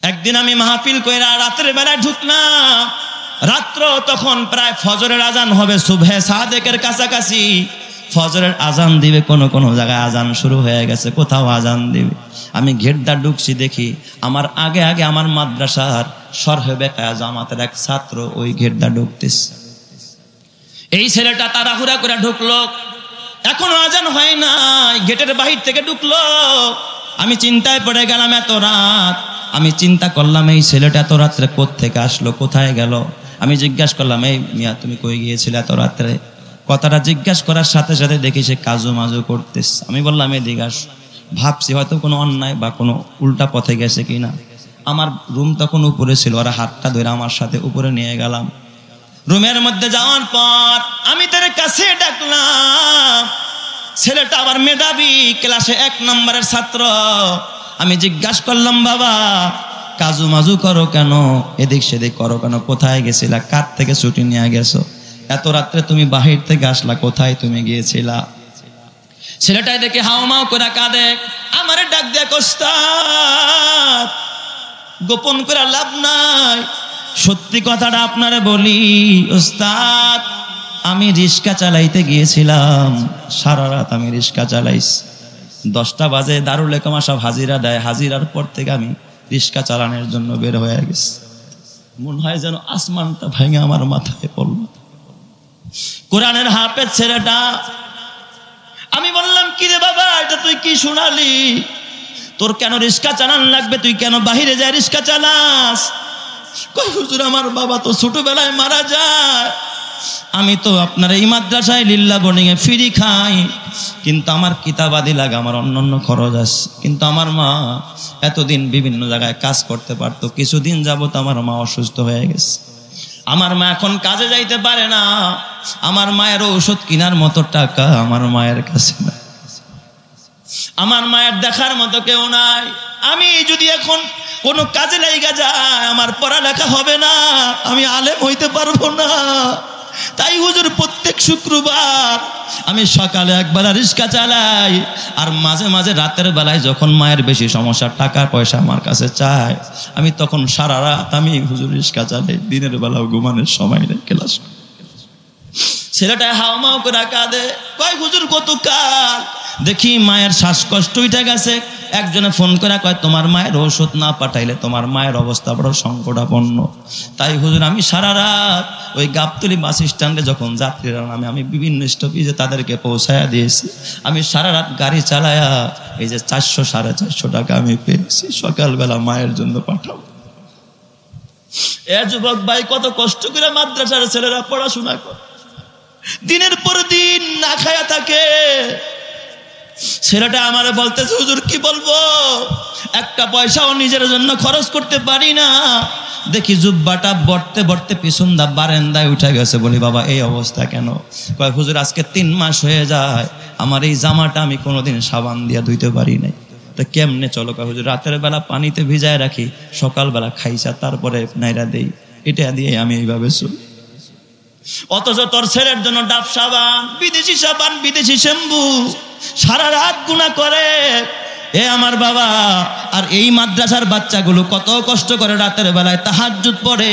একদিন আমি মাহফিল কইরা রাতের বেলায় ঢুকলাম, রাত্র তখন প্রায় ফজরের আজান হবে, সুবহে সাদেকের কাছাকাছি ফজরের আজান দিবে, কোন জায়গায় আজান শুরু হয়ে গেছে, কোথাও আজান দিবে। আমি গেটটা ঢুকছি, দেখি আমার আগে আগে আমার মাদ্রাসার শরহে বেকায়া জামাতের এক ছাত্র ওই গেটটা ঢুকতেছে। এই ছেলেটা তাড়াহুড়া করে ঢুকলো, এখনো আজান হয় না, গেটের বাহির থেকে ঢুকলো। আমি চিন্তায় পড়ে গেলাম, এত রাত। আমি চিন্তা করলাম এই ছেলেটা এত রাত্রে কোত্থেকে আসলো, কোথায় গেল। আমি জিজ্ঞাসা করলাম, এই মিয়া তুমি কই গিয়েছিলে এত রাত্রে? কথাটা জিজ্ঞাসা করার সাথে সাথে দেখি সে কাজু মাজু করতেছে। আমি বললাম এদিকে আস। ভাবছি হয়তো কোনো অন্যায় বা কোনো উল্টা পথে গেছে কিনা। আমার রুম তখন উপরে ছিল, ওরা হাতটা ধরে আমার সাথে উপরে নিয়ে গেলাম। রুমের মধ্যে যাওয়ার পর আমি তার কাছে ডাকলাম। ছেলেটা আবার মেধাবী, ক্লাসে 1 নম্বরের ছাত্র। আমি জিজ্ঞাসা করলাম, বাবা কাজু মাজু করো কেন, এদিক সেদিক করো কেন, কোথায় গেছিলা, কার থেকে ছুটি নিয়ে গেছো, এত রাত্রে তুমি বাহির থেকে আসলা, কোথায় তুমি গিয়েছিলা? ছেলেটাই দেখে হাওমাও করে কাঁদে। আমারে ডাক দেয়া, ওস্তাদ গোপন করে লাভ নাই, সত্যি কথাটা আপনারে বলি ওস্তাদ, আমি রিক্সা চালাইতে গিয়েছিলাম, সারা রাত আমি রিক্সা চালাইছি। 10টা বাজে দারুল ইকরাম সব হাজিরা দেয়, হাজিরার পর থেকে আমি রিক্সা চালানোর জন্য বের হয়ে গেছি। মনে হয় যেন আসমানটা ভেঙে আমার মাথায় পড়ল। কোরআনের হাফেজ ছেলেটা। আমি বললাম, কি রে বাবা, এটা তুই কি শোনালি? তোর কেন রিক্সা চালান লাগবে, তুই কেন বাহিরে যায় রিক্সা চালাস? কই হুজুর আমার বাবা তো ছোটবেলায় মারা যায়, আমি তো আপনার এই মাদ্রাসায় লিল্লা বোর্ডিং এ ফ্রি খাই, কিন্তু আমার কিতাবাদি লাগে, আমার অন্যান্য খরচ আছে। কিন্তু আমার মা এতদিন বিভিন্ন জায়গায় কাজ করতে পারতো, কিছুদিন যাবত আমার মা অসুস্থ হয়ে গেছে। আমার মা এখন কাজে যাইতে পারে না, আমার মায়ের ঔষধ কেনার মতো টাকা আমার মায়ের কাছে না, আমার মায়ের দেখার মতো কেউ নাই। আমি যদি এখন কোনো কাজে লাইগা যায়, আমার পড়ালেখা হবে না, আমি আলেম হইতে পারবো না। তাই হুজুর প্রত্যেক শুক্রবার আমি সকালে একবার রিক্সা চালাই, আর মাঝে মাঝে রাতের বেলায় যখন মায়ের বেশি সমস্যা, টাকা পয়সা আমার কাছে চায়, আমি তখন সারা রাত আমি হুজুর রিক্সা চালাই, দিনের বেলাও ঘুমানোর সময় নেই ক্লাস। ছেলেটা হাওমাও করে কাঁদে, কয় হুজুর কত কাল দেখি মায়ের শ্বাসকষ্ট উঠে গেছে। একজনে ফোন করে কয়, তোমার মায়ের ঔষধ না পাঠাইলে তোমার মায়ের অবস্থা বড় সংকটাপন্ন। তাই হুজুর আমি সারা রাত ওই গাবতলী বাস স্ট্যান্ডে যখন যাত্রীরা নামে, আমি বিভিন্ন স্টপেজে তাদেরকে পৌঁছায়া দিয়েছি। আমি সারা রাত গাড়ি চালায়া এই যে 400-450 টাকা আমি পেয়েছি, সকালবেলা মায়ের জন্য পাঠাবো। এ যুবক ভাই, কত কষ্ট করে মাদ্রাসার ছেলেরা পড়াশোনা করে, দিনের পর দিন না খায়া থাকে। ছেলেটা আমারে বলতেছে, হুজুর কি বলবো, একটা পয়সাও নিজের জন্য খরচ করতে পারি না। দেখি জুব্বাটা বর্তে বর্তে পিছন দা বারান্দায় উঠে গেছে। বলি, বাবা এই অবস্থা কেন? কয়, হুজুর আজকে 3 মাস হয়ে যায়, আমার এই জামাটা আমি কোনোদিন সাবান দিয়ে ধুইতে পারি নাই। তো কেমনে চলো? কয়, হুজুর রাতের বেলা পানিতে ভিজায় রাখি, সকালবেলা খাইছা, তারপরে নাইরা দেই, এটা দিয়ে আমি এইভাবে চলি। অথচ তোর ছেলের জন্য ডাব সাবান, বিদেশি শ্যাম্পু, সারা রাত গুনাহ করে। এ আমার বাবা, আর এই মাদ্রাসার বাচ্চাগুলো কত কষ্ট করে রাতের বেলায় তাহাজ্জুদ পড়ে,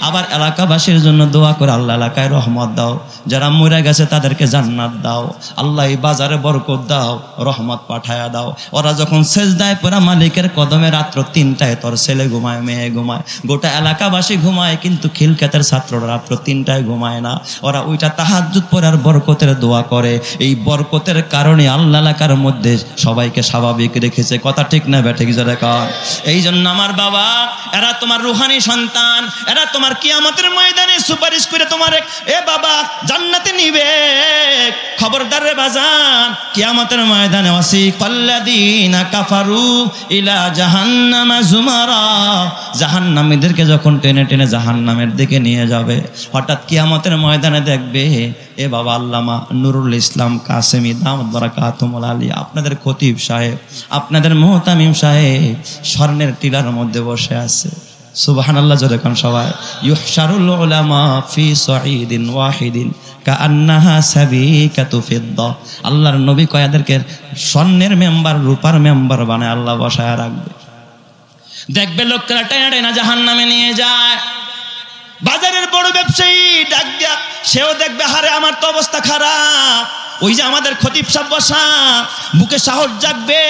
আবার এলাকাবাসীর জন্য দোয়া করে, আল্লাহ এলাকায় রহমত দাও, যারা মরে গেছে তাদেরকে জান্নাত দাও, আল্লাহ এই বাজারে বরকত দাও, রহমত পাঠায়া দাও। ওরা যখন সেজদায় পড়া মালিকের কদমে রাত্র 3টায় তোর ছেলে ঘুমায়, মেয়ে ঘুমায়, গোটা এলাকাবাসী ঘুমায়, কিন্তু খিলক্ষেতের ছাত্ররা রাত্র 3টায় ঘুমায় না। ওরা ওইটা তাহাজ্জুদ পড়ে আর বরকতের দোয়া করে। এই বরকতের কারণে আল্লাহ এলাকার মধ্যে সবাইকে স্বাভাবিক রেখেছে। কথা ঠিক না ব্যাঠিক যারা কার? এই জন্য আমার বাবা, এরা তোমার রুহানি সন্তান, এরা তোমার কিয়ামতের ময়দানে সুপারিশ করে তোমার এ বাবা জান্নাতে নিবে। খবরদার রে বাজান, কিয়ামতের ময়দানে ওয়াসিকাল্লাযীনা কাফারু ইলা জাহান্নামা যুমারা, জাহান্নামীদেরকে যখন টেনে টেনে জাহান্নামের দিকে নিয়ে যাবে, হঠাৎ কিয়ামতের ময়দানে দেখবে এ বাবা আল্লামা নুরুল ইসলাম কাসেমি দামাত বারাকাতুহুল আলিয়া, আপনাদের খতিব সাহেব, আপনাদের মুহতামিম সাহেব স্বর্ণের টিলার মধ্যে বসে আছে। সুবহানাল্লাহ জোরে কোন সবাই। ইউহশারুল উলামা ফি সাঈদিন ওয়াহিদিন কাআন্নাহা সাবিকাতু ফিদ্দা। আল্লাহর নবী কয় এদেরকে স্বর্ণের মেম্বার, রূপার মেম্বার বানায় আল্লাহ বসায় রাখবে। দেখবে লোকেরা টাইনা টাইনা জাহান্নামে নিয়ে যায়। বাজারের বড় ব্যবসায়ী ডাক দিয়া সেও দেখবে, হারে আমার তো অবস্থা খারাপ। ওই যে আমাদের খতিব সাহেব বসা, বুকে সাহস জাগবে,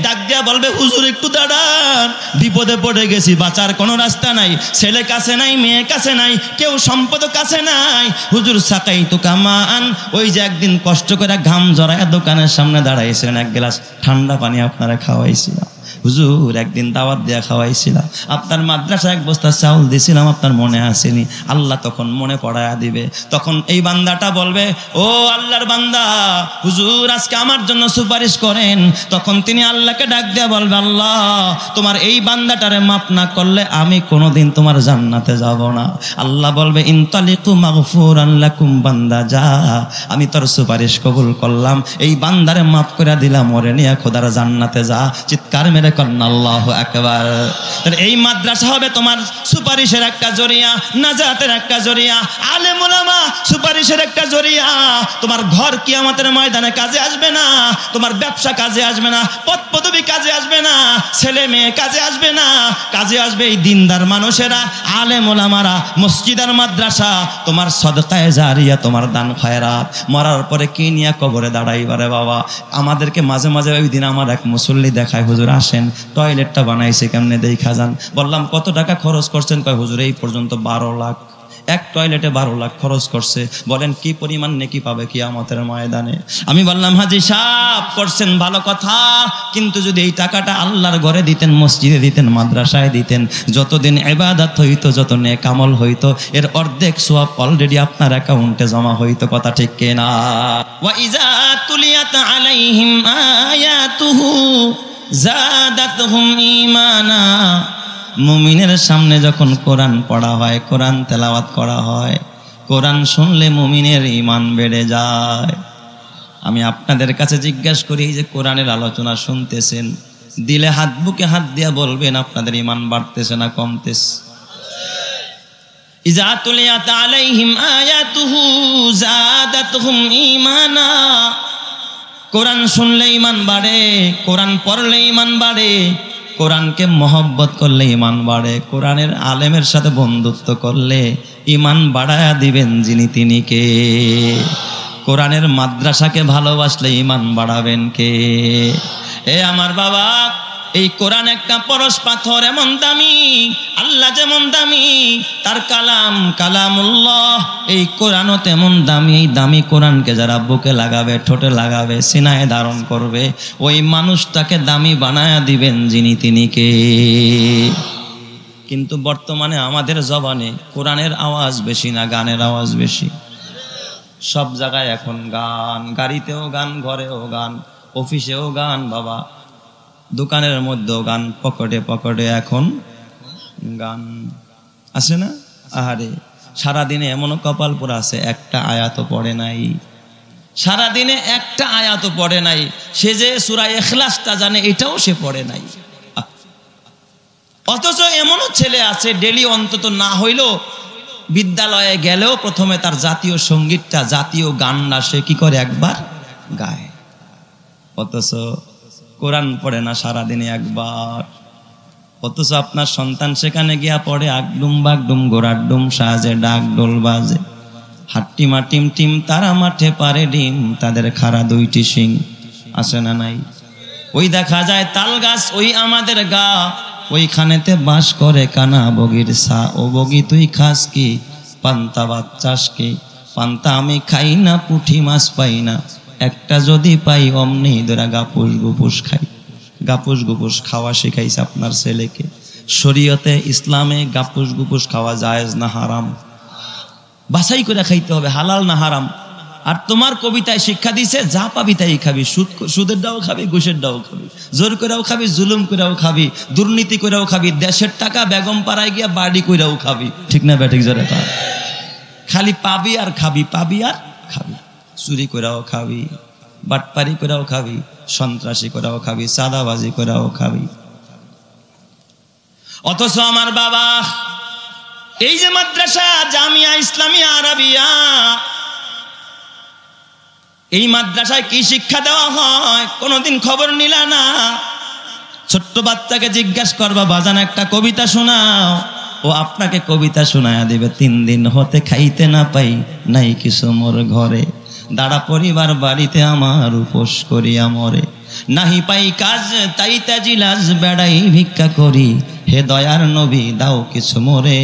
ডাক দিয়া বলবে, হুজুর একটু দাঁড়ান, বিপদে পড়ে গেছি, বাঁচার কোনো রাস্তা নাই, ছেলে কাছে নাই, মেয়ে কাছে নাই, কেউ সম্পদ কাছে নাই, হুজুর সাকাই তো কামান। ওই যে একদিন কষ্ট করে ঘাম জড়ায় দোকানের সামনে দাঁড়াইছিলেন, এক গ্লাস ঠান্ডা পানি আপনারা খাওয়াইছিলাম, হুজুর একদিন দাওয়াত দেয়া খাওয়াইছিলাম, আপনার মাদ্রাসায় এক বস্তা চাউল দিয়েছিলাম, আপনার মনে আসেনি? আল্লাহ তখন মনে পড়ায়া দিবে। তখন এই বান্দাটা বলবে, ও আল্লাহর বান্দা, হুজুর আজকে আমার জন্য সুপারিশ করেন। তখন তিনি আল্লাহকে ডাক দেয়া বলবে, আল্লাহ তোমার এই বান্দাটারে মাফ না করলে আমি কোনোদিন তোমার জান্নাতে যাব না। আল্লাহ বলবে, ইনতালিকু মাগফুরান লাকুম, বান্দা যা, আমি তোর সুপারিশ কবুল করলাম, এই বান্দারে মাফ করে দিলাম, ওরে নিয়ে খোদার জান্নাতে যা। চিৎকার মেরে কন্না আল্লাহু আকবার। তাহলে এই মাদ্রাসা হবে তোমার সুপারিশের একটা জরিয়া, নাজাতের একটা জরিয়া, আলেম ওলামা সুপারিশের একটা জরিয়া। তোমার ঘর কিয়ামতের ময়দানে কাজে আসবে না, তোমার ব্যবসা কাজে আসবে না, পদ পদবি কাজে আসবে না, ছেলে মেয়ে কাজে আসবে না, কাজে আসবে এই দিনদার মানুষেরা, আলেম ওলামারা, মসজিদ আর মাদ্রাসা। তোমার সদকায়ে জারিয়া, তোমার দান খয়রাত। মরার পরে কি নিয়ে কবরে দাঁড়াইবারে বাবা। আমাদেরকে মাঝে মাঝে ওই দিন আমার এক মুসল্লি দেখায়, হুজুর আসেন, টয়লেটটা বানাইছে কেমনে দেখা যান। বললাম কত টাকা খরচ করছেন? কয় হুজুর এই পর্যন্ত 12 লাখ, এক টয়লেটে 12 লাখ খরচ করছে। বলেন কি পরিমাণ নেকি পাবে কিয়ামতের ময়দানে? আমি বললাম, হাজি সাহেব করছেন ভালো কথা, কিন্তু যদি এই টাকাটা আল্লাহর ঘরে দিতেন, মসজিদে দিতেন, মাদ্রাসায় দিতেন, যতদিন ইবাদত হইতো, যত নেক আমল হইতো, এর অর্ধেক সওয়াব অলরেডি আপনার অ্যাকাউন্টে জমা হইতো। কথা ঠিক কিনা? ওয়া ইযা তুলিয়াত আলাইহিম আয়াতুহু জাদাতহুম ঈমানা। মুমিনের সামনে যখন কোরআন পড়া হয়, কোরআন তেলাওয়াত করা হয়, কোরআন শুনলে মুমিনের ঈমান বেড়ে যায়। আমি আপনাদের কাছে জিজ্ঞাসা করি, যে কোরআনের আলোচনা শুনতেছেন, দিলে হাত বুকে হাত দিয়া বলবেন আপনাদের ঈমান বাড়তেছে না কমতেছে? ইযা তুলিয়াত আলাইহিম আয়াতুহু জাদাতহুম ঈমানা। কোরআন শুনলে ঈমান বাড়ে, কোরআন পড়লে ঈমান বাড়ে, কোরআনকে মহব্বত করলে ঈমান বাড়ে, কোরআনের আলেমের সাথে বন্ধুত্ব করলে ঈমান বাড়ায়া দিবেন যিনি তিনি কে? কোরআনের মাদ্রাসাকে ভালোবাসলে ঈমান বাড়াবেন কে? এ আমার বাবা, এই কোরআন একটা পরশ পাথর, এমন দামি, আল্লাহ যেমন দামি, তার কালাম কালামুল্লাহ, এই কোরআনও তেমন দামি। এই দামি কোরআনকে যারা বুকে লাগাবে, ঠোঁটে লাগাবে, সিনায় ধারণ করবে, ওই মানুষটাকে দামি বানায়া দিবেন যিনি তিনি কে? কিন্তু বর্তমানে আমাদের জবানে কোরআনের আওয়াজ বেশি না গানের আওয়াজ বেশি? সব জায়গায় এখন গান, গাড়িতেও গান, ঘরেও গান, অফিসেও গান, বাবা দোকানের মধ্যেও গান, পকেটে পকেটে এখন গান। আছে না? আহারে, সারাদিনে এমনও কপাল পোড়া আছে একটা আয়াতও পড়ে নাই, সারাদিনে একটা আয়াতও পড়ে নাই। সে যে সূরা ইখলাসটা জানে এটাও সে পড়ে নাই। অথচ এমনও ছেলে আছে ডেলি অন্তত না হইলেও বিদ্যালয়ে গেলেও প্রথমে তার জাতীয় সঙ্গীতটা, জাতীয় গানটা সে কি করে একবার গায়। অথচ কোরআন পড়ে না সারাদিনে একবার। অথচ আপনার সন্তান সেখানে গিয়া পড়ে আগডুম বাগডুম গোড়ার ডুম সাজে ডাক ডোল বাজে, হাট্টিমা টিম টিম তারা মাঠে পারে ডিম, তাদের খাড়া 2টি শিং। আসে না নাই? ওই দেখা যায় তাল গাছ, ওই আমাদের গা, ওইখানেতে বাস করে কানা বগির সা। ও বগি তুই খাস কি? পান্তা ভাত চাস কি? পান্তা আমি খাই না, পুঁটি মাছ পাই না, একটা যদি পাই অমনি ধরা গাপুস গুপুস খাই। গাপুস গুপুস খাওয়া শিখাইছে আপনার ছেলেকে? শরীয়তে ইসলামে গাপুস গুপুস খাওয়া জায়েজ না হারাম? বাছাই করে খাইতে হবে হালাল না হারাম। আর তোমার কবিতায় শিক্ষা দিছে যা পাবি তাই খাবি, সুদের ডাও খাবি, ঘুষের ডাও খাবি, জোর করেও খাবি, জুলুম করেও খাবি, দুর্নীতি করেও খাবি, দেশের টাকা বেগম পাড়ায় গিয়া বাড়ি করেও খাবি। ঠিক না ব্যাটিক জোরে? খালি পাবি আর খাবি, পাবি আর খাবি। চুরি করেও খাবি, বাটপারি করেও খাবি, সন্ত্রাসী করেও খাবি, চাঁদাবাজি করেও খাবি। অথচ আমার বাবা এই যে মাদ্রাসা জামিয়া ইসলামিয়া আরাবিয়া, এই মাদ্রাসায় কি শিক্ষা দেওয়া হয় কোনোদিন খবর নিলা না? ছোট্ট বাচ্চাকে জিজ্ঞাসা করবা বাজান একটা কবিতা শোনাও, ও আপনাকে কবিতা শোনায়া দিবে। 3 দিন হতে খাইতে না পাই নাই কিছু মোর ঘরে, দাঁড়া পরিবার বাড়িতে আমার উপোস করিয়া মরে, নাহি পাই কাজ তাই তাজিলাজ বেড়াই ভিক্ষা করি, হে দয়ার নবী দাও কিছু মোরে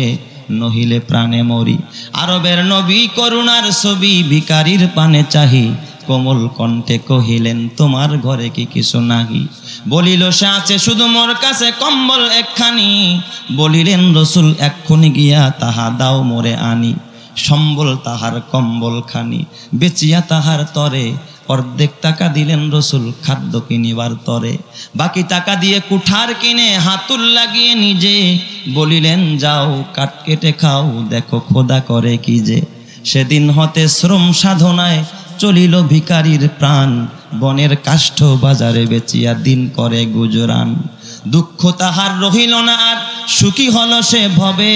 নহিলে প্রাণে মরি। আরবের নবী করুণার ছবি ভিখারির পানে চাহি, কোমল কণ্ঠে কহিলেন তোমার ঘরে কি কিছু নাহি, বলিল সে আছে শুধু মোর কাছে কম্বল একখানি, বলিলেন রসুল এক্ষুনি গিয়া তাহা দাও মোরে আনি, সম্বল তাহার কম্বল খানি বেচিয়া তাহার তরে, অর্ধেক টাকা দিলেন রসুল খাদ্য কিনিবার তরে, বাকি টাকা দিয়ে কুঠার কিনে হাতুল লাগিয়ে নিজে, বলিলেন যাও কাঠ কেটে খাও দেখো খোদা করে কি যে। সেদিন হতে শ্রম সাধনায় চলিল ভিখারির প্রাণ, বনের কাষ্ঠ বাজারে বেচিয়া দিন করে গুজরান, দুঃখ তাহার রহিল না আর সুখী হল সে ভবে,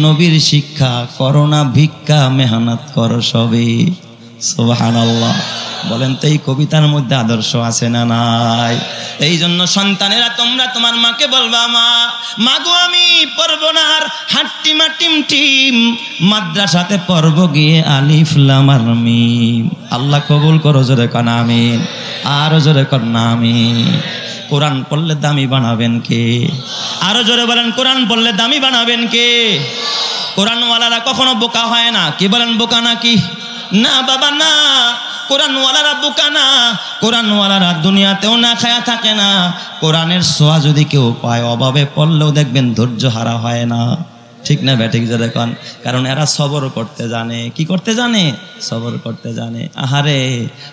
নবীর শিক্ষা করোনা ভিক্ষা মেহনত কর সবে। সুবহানাল্লাহ। বলেন তো এই কবিতার মধ্যে আদর্শ আছে না নাই? এই জন্য সন্তানেরা তোমরা তোমার মাকে বলবা মা, মাগো আমি পড়বো না আর হাট্টিম টিম টিম, মাদ্রাসাতে পড়ব গিয়ে আলিফ লাম আর মিম। আল্লাহ কবুল করো, জোরে কন আমিন, আরো জোরে কর না আমিন। কোরআন পড়লে দামি বানাবেন কে? আরো জোরে বলেন কোরআন পড়লে দামি বানাবেন কে? কোরআনওয়ালারা কখনো বোকা হয় না। কি বলেন, বোকা নাকি? না বাবা না, কোরআনওয়ালারা বোকা না। কোরআনওয়ালারা দুনিয়াতেও না খায়া থাকে না। কোরআনের ছোঁয়া যদি কেউ পায় অভাবে পড়লেও দেখবেন ধৈর্য হারা হয় না। ঠিক না ব্যাঠিক যে দেখুন, কারণ এরা সবর করতে জানে। কি করতে জানে? সবর করতে জানে। আহারে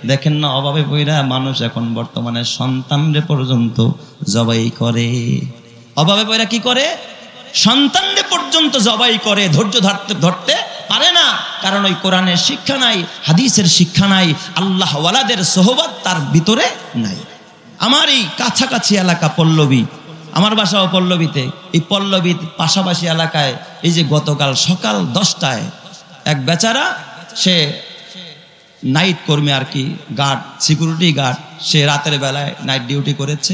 দেখেন না, অভাবে পইরা মানুষ এখন বর্তমানে সন্তানরে পর্যন্ত জবাই করে। অভাবে পইরা কি করে? সন্তানরে পর্যন্ত জবাই করে। ধৈর্য ধরতে পারে না, কারণ ওই কোরআনের শিক্ষা নাই, হাদিসের শিক্ষা নাই, আল্লাহ ওয়ালাদের সোহবত তার ভিতরে নাই। আমার এই কাছাকাছি এলাকা পল্লবী, আমার বাসাও পল্লবীতে। এই পল্লবীর পাশাপাশি এলাকায় এই যে গতকাল সকাল 10টায় এক বেচারা, সে নাইট কর্মী আর কি, গার্ড, সিকিউরিটি গার্ড, সে রাতের বেলায় নাইট ডিউটি করেছে,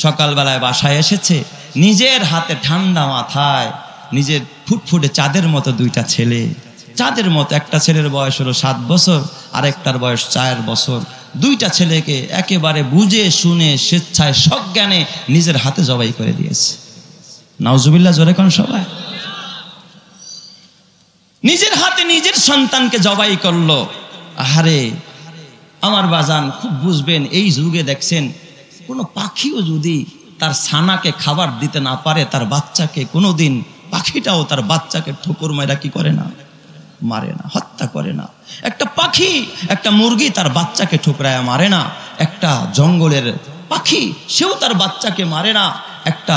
সকালবেলায় বাসায় এসেছে, নিজের হাতে ঠান্ডা মাথায় নিজের ফুটফুটে চাঁদের মতো 2টা ছেলে, চাঁদের মতো, একটা ছেলের বয়স হলো 7 বছর, আরেকটার বয়স 4 বছর, 2টা ছেলেকে একেবারে বুঝে শুনে স্বেচ্ছায় সজ্ঞানে নিজের হাতে জবাই করে দিয়েছে। নাউজুবিল্লাহ, জোরে কোন সবাই। নিজের হাতে নিজের সন্তানকে জবাই করলো। আহারে আমার বাজান, খুব বুঝবেন এই যুগে দেখছেন কোনো পাখিও যদি তার ছানাকে খাবার দিতে না পারে, তার বাচ্চাকে কোনোদিন, পাখিটাও তার বাচ্চাকে ঠোকর মারা কি করে না? মারে না, হত্যা করে না। একটা পাখি, একটা মুরগি তার বাচ্চাকে ঠুকরায় মারে না। একটা জঙ্গলের পাখি, সেও তার বাচ্চাকে মারে না। একটা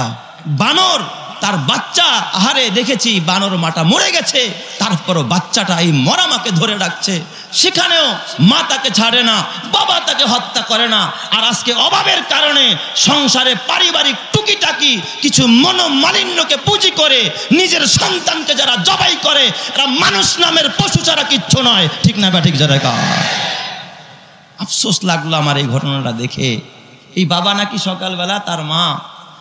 বানর তার বাচ্চা, আহারে দেখেছি বানর মাটা মরে গেছে, তারপরও বাচ্চাটা এই মরা মাকে ধরে রাখছে, সেখানেও মা তাকে ছাড়ে না, বাবা তাকে হত্যা করে না। আর আজকে অভাবের কারণে সংসারে পারিবারিক টুকিটাকি কিছু মনোমালিন্যকে পুঁজি করে নিজের সন্তানকে যারা জবাই করে, এরা মানুষ নামের পশু ছাড়া কিচ্ছু নয়। ঠিক না বা ঠিক যারা? আফসোস লাগলো আমার এই ঘটনাটা দেখে। এই বাবা নাকি সকালবেলা তার মা,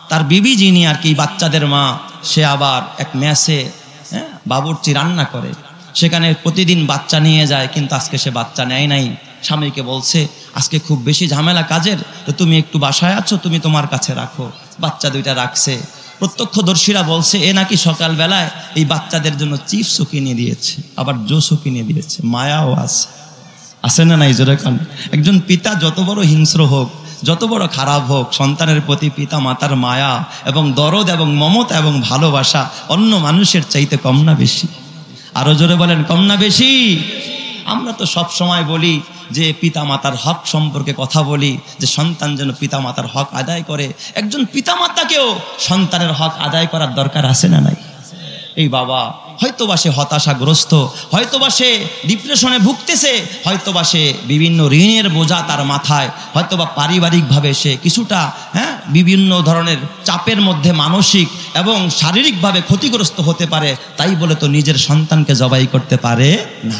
তার বিবি যিনি আর কি বাচ্চাদের মা, সে আবার এক মেসে বাবুর্চি রান্না করে, সেখানে প্রতিদিন বাচ্চা নিয়ে যায়, কিন্তু আজকে সে বাচ্চা নেয় নাই। স্বামীকে বলছে আজকে খুব বেশি ঝামেলা কাজের, তো তুমি একটু বাসায় আছো, তুমি তোমার কাছে রাখো। বাচ্চা 2টা রাখছে। প্রত্যক্ষদর্শীরা বলছে এ নাকি সকালবেলায় এই বাচ্চাদের জন্য চিপসও কিনে দিয়েছে, আবার জুসও কিনে দিয়েছে। মায়াও আছে না নাই? জোরে কান। একজন পিতা যত বড় হিংস্র হোক, যত বড় খারাপ হোক, সন্তানের প্রতি পিতা মাতার মায়া এবং দরদ এবং মমতা এবং ভালোবাসা অন্য মানুষের চাইতে কম না বেশি? আরো জোরে বলেন, কম না বেশি? আমরা তো সব সময় বলি যে পিতা মাতার হক সম্পর্কে কথা বলি, যে সন্তান যেন পিতা মাতার হক আদায় করে। একজন পিতা মাতাকেও সন্তানের হক আদায় করার দরকার আছে না নাই? এই বাবা হয়তোবা সে হতাশাগ্রস্ত, হয়তোবা সে ডিপ্রেশনে ভুগতেছে, হয়তোবা সে বিভিন্ন ঋণের বোঝা তার মাথায়, হয়তোবা পারিবারিকভাবে সে কিছুটা বিভিন্ন ধরনের চাপের মধ্যে মানসিক এবং শারীরিকভাবে ক্ষতিগ্রস্ত হতে পারে। তাই বলে তো নিজের সন্তানকে জবাই করতে পারে না।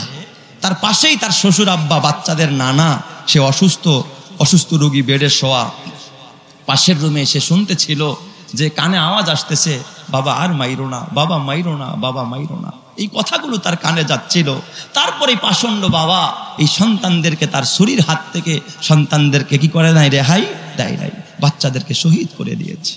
তার পাশেই তার শ্বশুর আব্বা, বাচ্চাদের নানা, সে অসুস্থ রোগী, বেডে শোয়া, পাশের রুমে এসে শুনতেছিল যে কানে আওয়াজ আসতেছে, বাবা আর মাইরো না, বাবা মাইরো না, বাবা মাইরো না। এই কথাগুলো তার কানে যাচ্ছিল। তারপরে পাষণ্ড বাবা এই সন্তানদেরকে, তার ছুরির হাত থেকে সন্তানদেরকে কি করে নাই, রেহাই দেয় নাই, বাচ্চাদেরকে শহীদ করে দিয়েছে।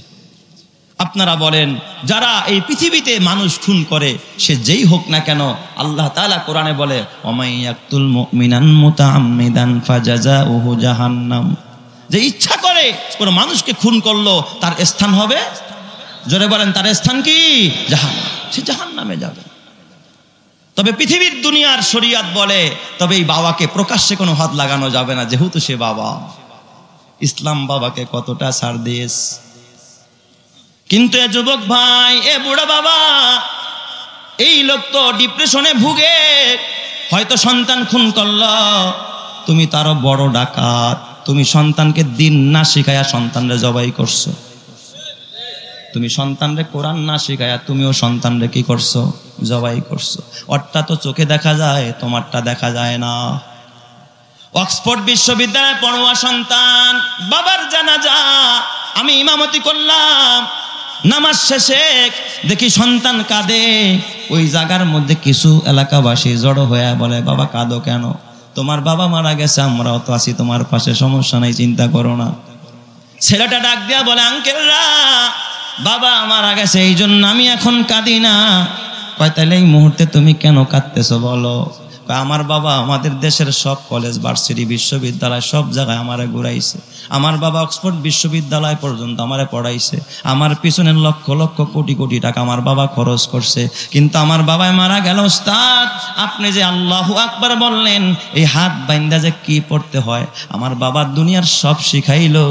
আপনারা বলেন, যারা এই পৃথিবীতে মানুষ খুন করে সে যেই হোক না কেন, আল্লাহ তাআলা কোরআনে বলে ওয়ামাইয়াকতুল মুমিনান মুতাআম্মিদান ফাজাযাউহু জাহান্নাম, যে ইচ্ছা করে কোন মানুষকে খুন করলো তার স্থান হবে, জোরে বলেন তার স্থান কি, জাহান্নাম, সে জাহান্নামে যাবে। তবে পৃথিবীর দুনিয়ার শরিয়াত বলে তবে এই বাবাকে প্রকাশ্যে কোনো হাত লাগানো যাবে না, যেহেতু সে বাবা। ইসলাম বাবাকে কতটা ছাড় দিয়েছে। কিন্তু এ যুবক ভাই, এ বুড়া বাবা, এই লোক তো ডিপ্রেশনে ভুগে, হয়তো সন্তান খুন করল, তুমি তারও বড় ডাকাত। তুমি সন্তানকে দিন না শিখায়া সন্তানরে জবাই করছো, তুমি সন্তানরে কোরআন না শিখায়া তুমিও সন্তানরে কি করছো, জবাই করছো। ওরটা তো চোখে দেখা যায়, তোমারটা দেখা যায় না। অক্সফোর্ড বিশ্ববিদ্যালয়ে পড়ুয়া সন্তান, বাবার জানাজা আমি ইমামতি করলাম, নামাজ শেষে দেখি সন্তান কাঁদে। ওই জায়গার মধ্যে কিছু এলাকাবাসী জড়ো হয়ে বলে, বাবা কাঁদো কেন? তোমার বাবা মারা গেছে, আমরাও তো আছি তোমার পাশে, সমস্যা নাই, চিন্তা করো না। ছেলেটা ডাক দিয়া বলে, আঙ্কেলরা বাবা মারা গেছে এই জন্য আমি এখন কাঁদি না। কয় তাহলে এই মুহূর্তে তুমি কেন কাঁদতেছো বলো? আমার বাবা আমাদের দেশের সব কলেজ, ভার্সিটি, বিশ্ববিদ্যালয় সব জায়গায় আমারে ঘুরাইছে। আমার বাবা অক্সফোর্ড বিশ্ববিদ্যালয় পর্যন্ত আমারে পড়াইছে। আমার পিছনে লক্ষ লক্ষ কোটি কোটি টাকা আমার বাবা খরচ করছে। কিন্তু আমার বাবাই মারা গেল। উস্তাদ, আপনি যে আল্লাহু আকবার বললেন, এই হাত বাইন্দা যে কি পড়তে হয়, আমার বাবার দুনিয়ার সব শিখাইলো।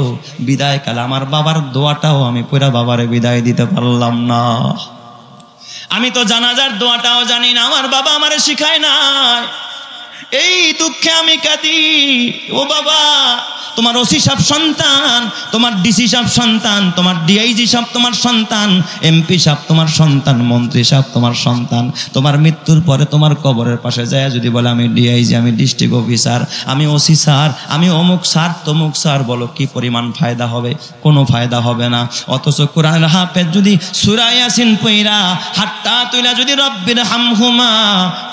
বিদায় কালে আমার বাবার দোয়াটাও আমি পুরা বাবারে বিদায় দিতে পারলাম না। আমি তো জানাজার দোয়াটাও জানি না, আমার বাবা আমারে শিখায় নাই। এই দুঃখে আমি কাঁদি। ও বাবা, তোমার ওসি সাহেব সন্তান, তোমার ডিসি সাহেব সন্তান, তোমার ডিআইজি সাহেব তোমার সন্তান, এমপি সাহেব তোমার সন্তান, মন্ত্রী সাহেব তোমার সন্তান। তোমার মৃত্যুর পরে তোমার কবরের পাশে যায় যদি বলে আমি ডিআইজি, আমি ডিস্ট্রিক্ট অফিসার, আমি ওসি স্যার, আমি অমুক স্যার তমুক স্যার, বলো কি পরিমাণ ফায়দা হবে? কোনো ফায়দা হবে না। অথচ কোরআনের হাফেজ যদি সূরা ইয়াসিন পড়া হাতটা তুইলা যদি রব্বির হামহুমা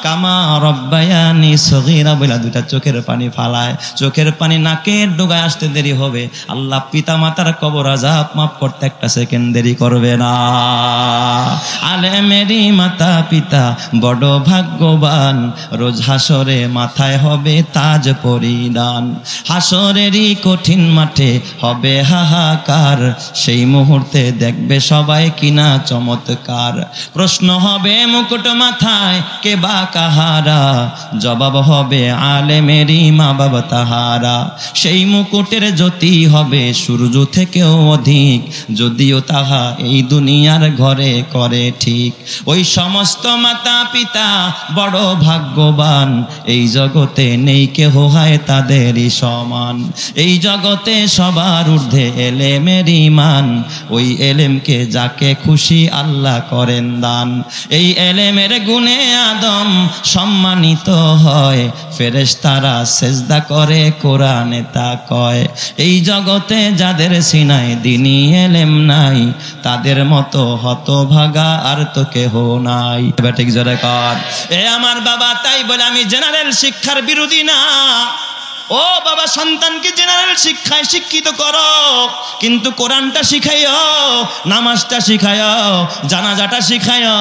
কামা রব্বায়ানি সগীরা বলে দুইটা চোখের পানি ফালায়, চোখের পানি নাকের ডগায় আসতে দেরি হবে, আল্লাহ পিতা মাতার কবর আযাব মাফ করতে একটা সেকেন্ড দেরি করবে না। আলেমেরই মাতা পিতা বড় ভাগ্যবান, রোজ হাসরে মাথায় হবে তাজ পরিধান। হাসরেরই কঠিন মাঠে হবে হাহাকার, সেই মুহূর্তে দেখবে সবাই কিনা চমৎকার। প্রশ্ন হবে মুকুট মাথায় কে বা কাহারা, জবাব হবে আলেমেরই মা বাবা তাহারা। সেই মুকুটের জ্যোতি হবে সূর্য থেকেও অধিক, যদিও তাহা এই দুনিয়ার ঘরে করে ঠিক। ওই সমস্ত মাতা পিতা বড় ভাগ্যবান, এই জগতে নেই কেহ হয় তাদেরই সমান। এই জগতে সবার ঊর্ধ্বে এলেমের ঈমান, ওই এলেমকে যাকে খুশি আল্লাহ করেন দান। এই এলেমের গুণে আদম সম্মানিত হয়, ফেরেশতারা সেজদা করে কোরআনে তা কয়। এই জগতে যাদের সিনায় দ্বীনি এলেম নাই, তাদের মতো হতভাগা আর তো কেহ নাই। ঠিক জোরে কর। এ আমার বাবা, তাই বলে আমি জেনারেল শিক্ষার বিরোধী না। ও বাবা, সন্তানকে জেনারেল শিক্ষায় শিক্ষিত করো, কিন্তু কোরআনটা শিখাইও, নামাজটা শিখাইও, জানাজাটা শিখাইও,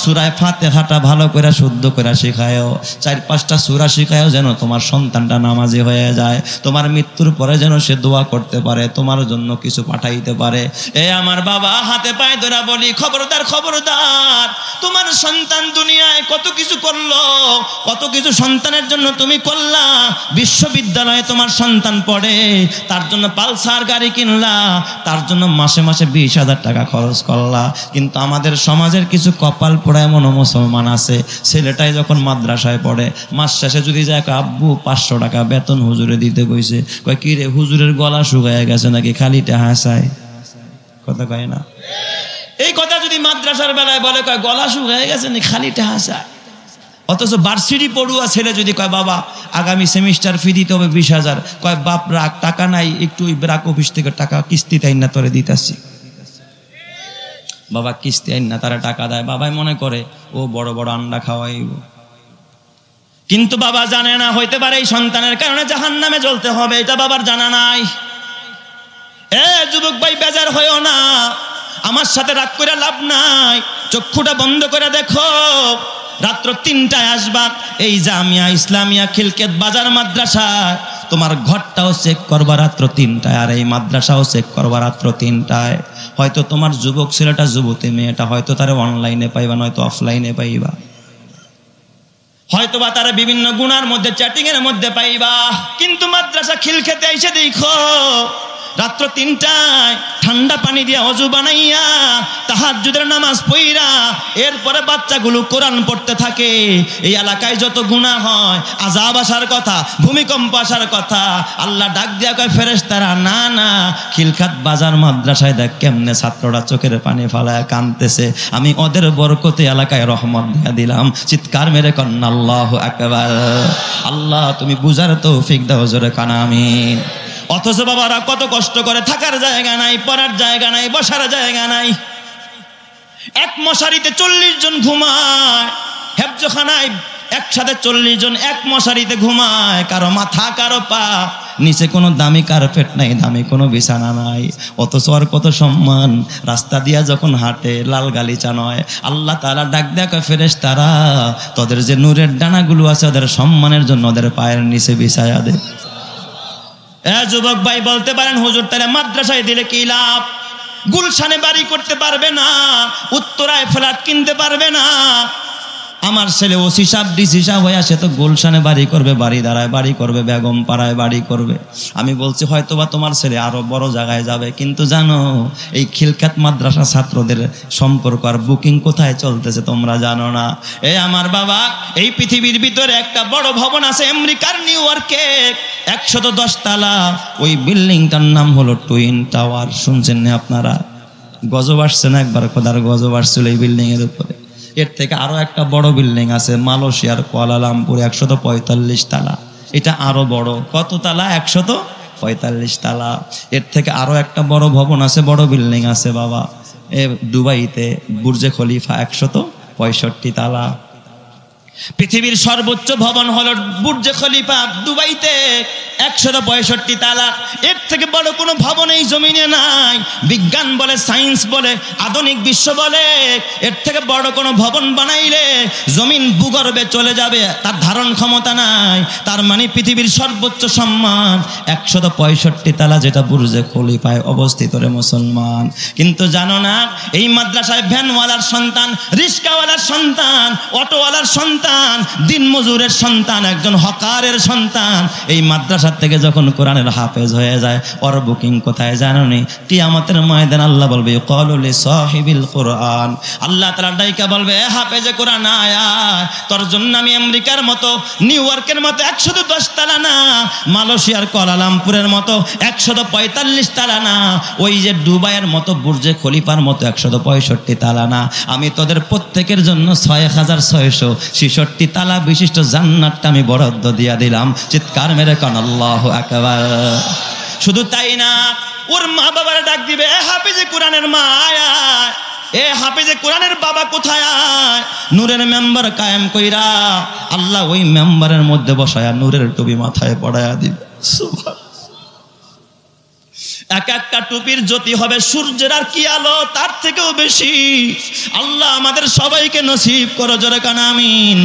সূরা ফাতিহাটা ভালো করে শুদ্ধ করে শিখাইও, 4-5টা সূরা শিখাইও, যেন তোমার সন্তানটা নামাজি হয়ে যায়। তোমার মৃত্যুর পরে যেন সে দোয়া করতে পারে, তোমার জন্য কিছু পাঠাইতে পারে। এ আমার বাবা, হাতে পায়ে ধরে বলি, খবরদার খবরদার। তোমার সন্তান দুনিয়ায় কত কিছু করলো, কত কিছু সন্তানের জন্য তুমি করলা। বিশ্ববিদ্যালয়ে তোমার সন্তান পড়ে, তার জন্য পালসার গাড়ি কিনলা, তার জন্য মাসে মাসে 20,000 টাকা খরচ করলা। কিন্তু আমাদের সমাজের কিছু কপাল পোড়া এমন মুসলমান আছে, ছেলেটাই যখন মাদ্রাসায় পড়ে মাস শেষে যদি যায়, আব্বু 500 টাকা বেতন হুজুরে দিতে কইছে। কয় কি রে, হুজুরের গলা শুকায় গেছে নাকি, খালি টাকা চায়? কথা কয় না? এই কথা যদি মাদ্রাসার বেলায় বলে, কয় গলা শুকায় গেছে নাকি, খালি টাকা চায়। অথচ ভার্সিটি পড়ুয়া ছেলে যদি কয় বাবা আগামী সেমিস্টার ফি দিতে হবে 20,000, কয় বাপ রাখ টাকা নাই, একটু ওই ব্রাক অফিস থেকে টাকা কিস্তি তাই না তোরে দিতেছি। বাবা কিস্তি আইন না তারা টাকা দেয়, বাবাই মনে করে ও বড় বড় আন্ডা খাওয়াইব। কিন্তু বাবা জানে না হইতে পারে এই সন্তানের কারণে জাহান্নামে জ্বলতে হবে, এটা বাবার জানা নাই। এ যুবক ভাই বেজার হইও না, আমার সাথে রাগ করে লাভ নাই, চক্ষুটা বন্ধ করে দেখো। রাত্র 3টায় আসবা এই জামিয়া ইসলামিয়া খিলকেত বাজার মাদ্রাসায়, তোমার ঘরটাও চেক করবা রাত্র 3টায়, আর এই মাদ্রাসাও চেক করবা রাত্র 3টায়। হয়তো তোমার যুবক ছেলেটা যুবতী মেয়েটা হয়তো তারা অনলাইনে পাইবা, নয়তো অফলাইনে পাইবা, হয়তো বা তারা বিভিন্ন গুণার মধ্যে চ্যাটিং এর মধ্যে পাইবা। কিন্তু মাদ্রাসা খিলকেতে এসে দেখো রাত্র 3টায় ঠান্ডা পানি দিয়া অজু বানাইয়া তাহাজ্জুদের নামাজ পড়া এরপরে বাচ্চাগুলো কোরআন পড়তে থাকে। এই এলাকায় যত গুনাহ হয়, আযাব আসার কথা, ভূমিকম্প আসার কথা, আল্লাহ ডাক দিয়া কয় ফেরেশতারা না না, খিলকাত বাজার মাদ্রাসায় দেখ কেমনে ছাত্ররা চোখের পানি ফালায় কাঁদতেছে, আমি ওদের বরকতে এলাকায় রহমত দিয়া দিলাম। চিৎকার মেরে কন্না আল্লাহু আকবার। আল্লাহ তুমি বুঝার তৌফিক দাও, জোরে কানা আমিন। অথচ বাবারা কত কষ্ট করে, থাকার জায়গা নাই, পড়ার জায়গা নাই, বসার জায়গা নাই। এক মশারিতে 40 জন ঘুমায়, হেফজখানায় একসাথে 40 জন এক মশারিতে ঘুমায়, কারো মাথা কারো পা, নিচে কোনো দামি কার্পেট নাই, দামি কোনো বিছানা নাই। অথচ আর কত সম্মান, রাস্তা দিয়া যখন হাঁটে লাল গালিচা নয়। আল্লাহ তাআলা ডাক দেয়া কয় ফেরেশতারা তোদের যে নূরের ডানাগুলো আছে ওদের সম্মানের জন্য ওদের পায়ের নিচে বিছায়া দে। যুবক ভাই বলতে পারেন হুজুর তাহলে মাদ্রাসায় দিলে কি লাভ? গুলশানে বাড়ি করতে পারবে না, উত্তরায় ফ্ল্যাট কিনতে পারবে না। আমার ছেলে ওসি সাহেব ডিসি সাহেব হয়ে আসে তো গুলশানে বাড়ি করবে, বাড়ি দাঁড়ায় বাড়ি করবে, বেগম পাড়ায় বাড়ি করবে। আমি বলছি হয়তো বা তোমার ছেলে আরো বড় জায়গায় যাবে, কিন্তু জানো এই খিলকাত মাদ্রাসা ছাত্রদের সম্পর্ক আর বুকিং কোথায় চলতেছে তোমরা জানো না। এই আমার বাবা, এই পৃথিবীর ভিতরে একটা বড় ভবন আছে আমেরিকার নিউ ইয়র্কে, 110 তলা। ওই বিল্ডিংটার নাম হলো টুইন টাওয়ার। শুনছেন না আপনারা? গজব আসছে না একবার? খোদার গজব আসছিল এই বিল্ডিং এর উপরে। এর থেকে আরো একটা বড় বিল্ডিং আছে মালয়েশিয়ার কুয়ালালামপুর, 145 তলা। এটা আরো বড়। কত তলা? 145 তলা। এর থেকে আরো একটা বড় ভবন আছে, বড় বিল্ডিং আছে বাবা দুবাইতে, বুর্জে খলিফা, 165 তলা। পৃথিবীর সর্বোচ্চ ভবন হলো বুর্জে খলিফা দুবাইতে, 165 তলা। এর থেকে বড় কোনো ভবন এই জমিনে নাই। বিজ্ঞান বলে, সায়েন্স বলে, আধুনিক বিশ্ব বলে এর থেকে বড় কোনো ভবন বানাইলে জমিন ভূগর্ভে চলে যাবে, তার ধারণ ক্ষমতা নাই। তার মানে পৃথিবীর সর্বোচ্চ সম্মান 165 তলা, যেটা বুর্জে খলিফায় অবস্থিত রে মুসলমান। কিন্তু জানো না এই মাদ্রাসায় ভ্যানওয়ালার সন্তান, রিস্কাওয়ালার সন্তান, অটোওয়ালার সন্তান, দিন মজুরের সন্তান, একজন হকারের সন্তান এই মাদ্রাসার থেকে যখন কোরআনের হাফেজ হয়ে যায়, ওর বুকিং কোথায় জানো নি? কিয়ামতের ময়দান আল্লাহ বলবে ক্বালু লিসাহিবিল কুরআন, আল্লাহ তাআলা ডাইকা বলবে হাফেজে কোরআন আয়, তোর জন্য আমি আমেরিকার মতো, নিউ ইয়র্কের মতো 110 তলা না, মালয়েশিয়ার কুয়ালালামপুরের মতো 145 তলা না, ওই যে দুবাইয়ের মতো বুর্জে খলিফার মতো 165 তলা না, আমি তোদের প্রত্যেকের জন্য 6666 তালা বিশিষ্ট জান্নাতটা আমি বরাদ্দ দিয়া দিলাম। চিৎকার মেরে কান আল্লাহু আকবার। শুধু তাই না, ওর মা বাবার ডাক দিবে হাফেজে কোরআনের মা আয়, এ হাফেজে কোরআনের বাবা কোথায় আয়। নূরের মেম্বার কায়েম কইরা আল্লাহ ওই মেম্বারের মধ্যে বসায়া নূরের টুপি মাথায় পড়ায়া দিবে। সুবহান। এক একটা টুপির জ্যোতি হবে সূর্যের আর কি আলো তার থেকেও বেশি। আল্লাহ আমাদের সবাইকে নসিব করো, জোরে কান আমিন।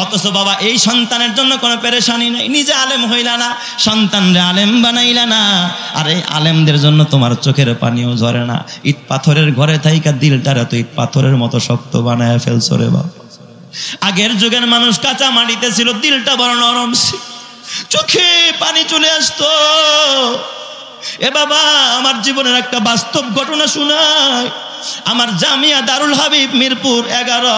অথচ বাবা এই সন্তানের জন্য কোনো পেরেশানি নাই, নিজে আলেম হইলা না, সন্তানরে আলেম বানাইলা না। আর এই আলেমদের জন্য তোমার চোখের পানিও ঝরে না। ইট পাথরের ঘরে থাইকা দিলটারে তো ইট পাথরের মতো শক্ত বানায় ফেলছো রে বাবা। আগের যুগের মানুষ কাঁচা মাটিতে ছিল, দিলটা বড় নরম ছিল, চোখে পানি চলে আসতো। এ বাবা, আমার জীবনের একটা বাস্তব ঘটনা শোনাই। আমার জামিয়া দারুল হাবিব মিরপুর 11,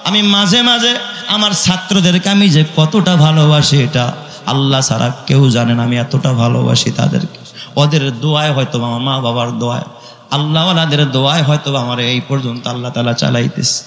আমি মাঝে মাঝে আমার ছাত্রদেরকে আমি যে কতটা ভালোবাসি এটা আল্লাহ ছাড়া কেউ জানে না। আমি এতটা ভালোবাসি তাদেরকে। ওদের দোয়ায় হয়তো আমার মা বাবার দোয়ায়, আল্লাহওয়ালাদের দোয়ায় হয়তো আমার এই পর্যন্ত আল্লাহ তাআলা চালাইতেছে।